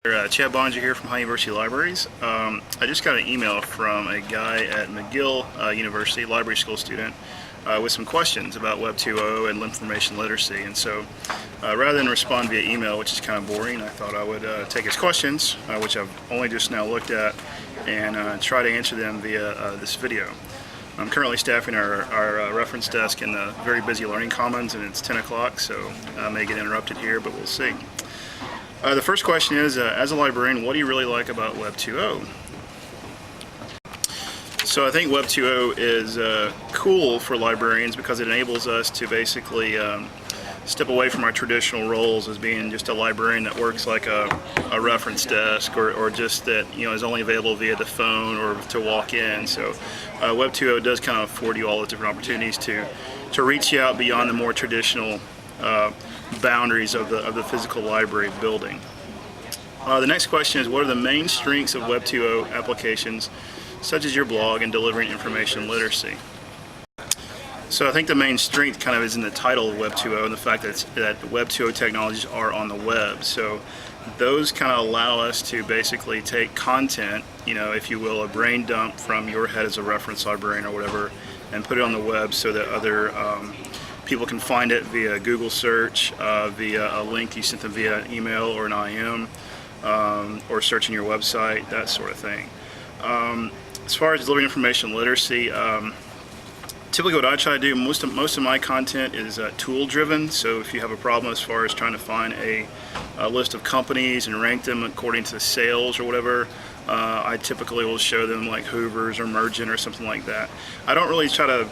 Chad Boninger here from High University Libraries. I just got an email from a guy at McGill University, library school student, with some questions about Web 2.0 and information literacy. And so rather than respond via email, which is kind of boring, I thought I would take his questions, which I've only just now looked at, and try to answer them via this video. I'm currently staffing our reference desk in the very busy Learning Commons, and it's 10 o'clock, so I may get interrupted here, but we'll see. The first question is, as a librarian, what do you really like about Web 2.0? So I think Web 2.0 is cool for librarians because it enables us to basically step away from our traditional roles as being just a librarian that works like a reference desk or just that is only available via the phone or to walk in. So Web 2.0 does kind of afford you all the different opportunities to reach you out beyond the more traditional boundaries of the physical library building. The next question is, what are the main strengths of Web 2.0 applications such as your blog in delivering information literacy? So I think the main strength kind of is in the title of Web 2.0 and the fact that Web 2.0 technologies are on the web. So those kind of allow us to basically take content, if you will, a brain dump from your head as a reference librarian or whatever, and put it on the web so that other people can find it via Google search, via a link you sent them via email or an IM, or searching your website, that sort of thing. As far as delivering information literacy, typically what I try to do, most of my content is tool driven. So if you have a problem as far as trying to find a list of companies and rank them according to sales or whatever, I typically will show them like Hoover's or Mergent or something like that. I don't really try to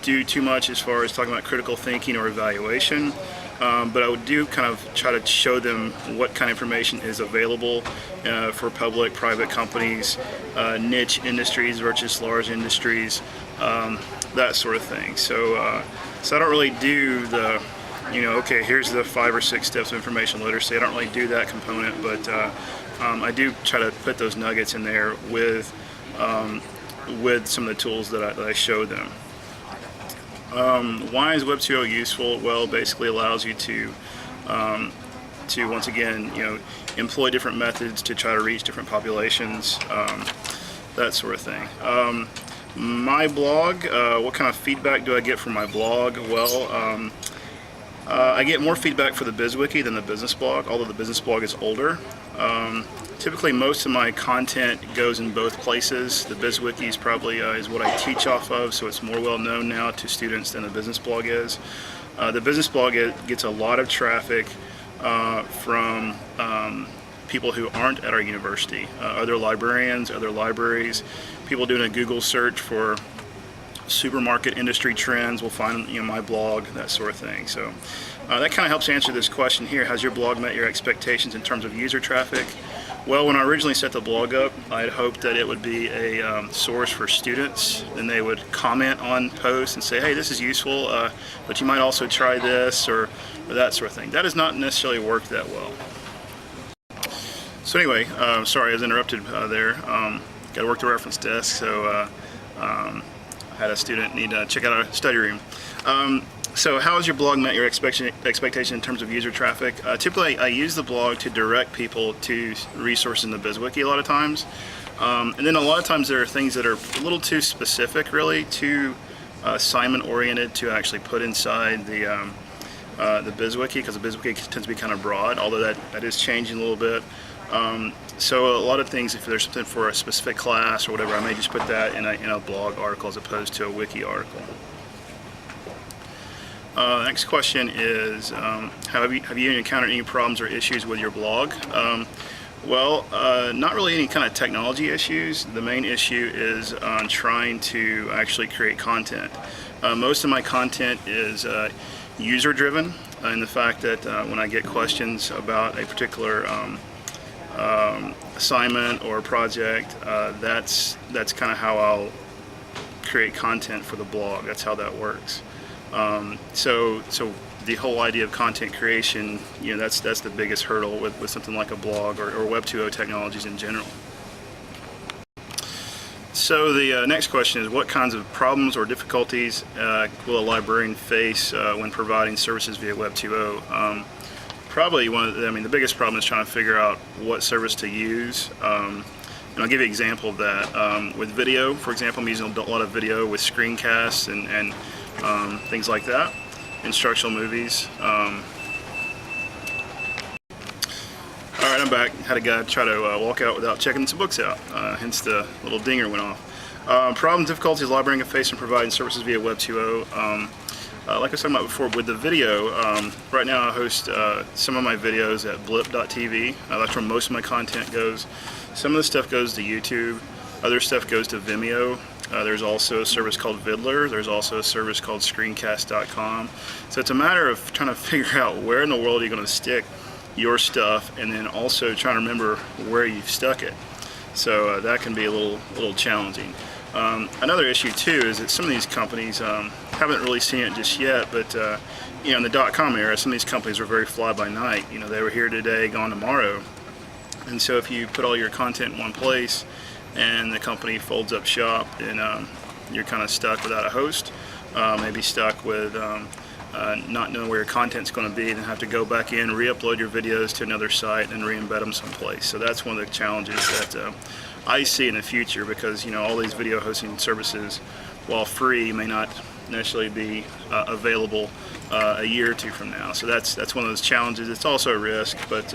do too much as far as talking about critical thinking or evaluation, but I do kind of try to show them what kind of information is available for public, private companies, niche industries versus large industries, that sort of thing. So I don't really do the, okay, here's the 5 or 6 steps of information literacy. I don't really do that component, but I do try to put those nuggets in there with some of the tools that I show them. Why is Web 2.0 useful? Well, it basically allows you to once again, employ different methods to try to reach different populations, that sort of thing. My blog, what kind of feedback do I get from my blog? Well, I get more feedback for the BizWiki than the business blog, although the business blog is older. Typically, most of my content goes in both places. The BizWiki is probably is what I teach off of, so it's more well known now to students than the business blog is. The business blog gets a lot of traffic from people who aren't at our university, other librarians, other libraries, people doing a Google search for supermarket industry trends will find my blog, that sort of thing. So that kind of helps answer this question here. Has your blog met your expectations in terms of user traffic? Well, when I originally set the blog up, I had hoped that it would be a source for students, and they would comment on posts and say, hey, this is useful, but you might also try this or that sort of thing. That has not necessarily worked that well. So anyway, sorry I was interrupted there. Got to work the reference desk, so I had a student need to check out our study room. So how has your blog met your expectation in terms of user traffic? Typically, I use the blog to direct people to resources in the BizWiki a lot of times. And then a lot of times there are things that are a little too specific, really, too assignment-oriented to actually put inside the BizWiki, because the BizWiki tends to be kind of broad, although that is changing a little bit. So a lot of things, if there's something for a specific class or whatever, I may just put that in a blog article as opposed to a wiki article. Next question is, have you encountered any problems or issues with your blog? Well, not really any kind of technology issues. The main issue is on trying to actually create content. Most of my content is user driven, in the fact that when I get questions about a particular assignment or project, that's kind of how I'll create content for the blog. That's how that works. So the whole idea of content creation, that's the biggest hurdle with something like a blog or Web 2.0 technologies in general. So the next question is, what kinds of problems or difficulties will a librarian face when providing services via Web 2.0? probably the biggest problem is trying to figure out what service to use. And I'll give you an example of that. With video, for example, I'm using a lot of video with screencasts and things like that, instructional movies. Alright, I'm back. Had a guy try to walk out without checking some books out, hence the little dinger went off. Problem, difficulties library interface and providing services via Web 2.0. Like I was talking about before, with the video, right now I host some of my videos at blip.tv. That's where most of my content goes. Some of the stuff goes to YouTube, other stuff goes to Vimeo. There's also a service called Vidler. There's also a service called screencast.com. So it's a matter of trying to figure out where in the world you're going to stick your stuff, and then also trying to remember where you've stuck it. So that can be a little challenging. Another issue too is that some of these companies haven't really seen it just yet, but you know, in the .com era, some of these companies were very fly by night. You know, they were here today, gone tomorrow. And so if you put all your content in one place and the company folds up shop, then you're kind of stuck without a host, maybe stuck with not knowing where your content's going to be, then have to go back in, re-upload your videos to another site and re-embed them someplace. So that's one of the challenges that I see in the future, because you know, all these video hosting services, while free, may not necessarily be available a year or two from now. So that's one of those challenges. It's also a risk, but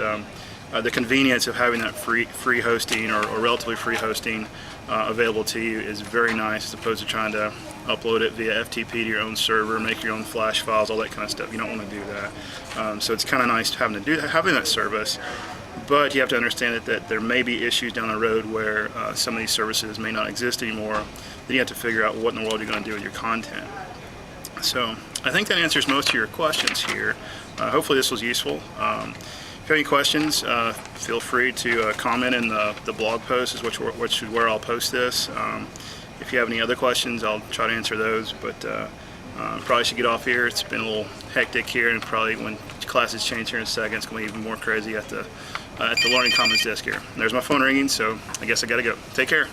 the convenience of having that free hosting or relatively free hosting available to you is very nice, as opposed to trying to upload it via FTP to your own server, make your own flash files, all that kind of stuff. You don't want to do that. So it's kind of nice having that service, but you have to understand that there may be issues down the road where some of these services may not exist anymore. Then you have to figure out what in the world you're going to do with your content. So I think that answers most of your questions here. Hopefully this was useful. If you have any questions, feel free to comment in the blog post, which is where I'll post this. If you have any other questions, I'll try to answer those, but probably should get off here. It's been a little hectic here, and probably when classes change here in a second, it's going to be even more crazy at the Learning Commons desk here. There's my phone ringing, so I guess I got to go. Take care.